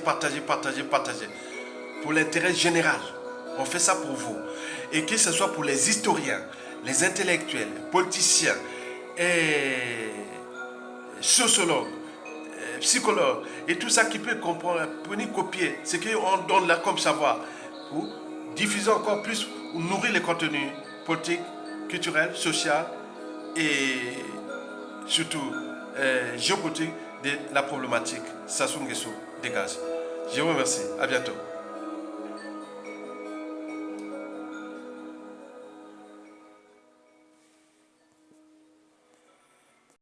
Pour l'intérêt général. On fait ça pour vous. Et que ce soit pour les historiens, les intellectuels, politiciens, et sociologues, psychologues, et tout ça qui peut comprendre, venir copier ce qu'on donne là comme savoir, pour diffuser encore plus, ou nourrir les contenus politiques, culturels, sociaux, et surtout géopolitique de la problématique Sassou Nguesso dégage. Je vous remercie. À bientôt.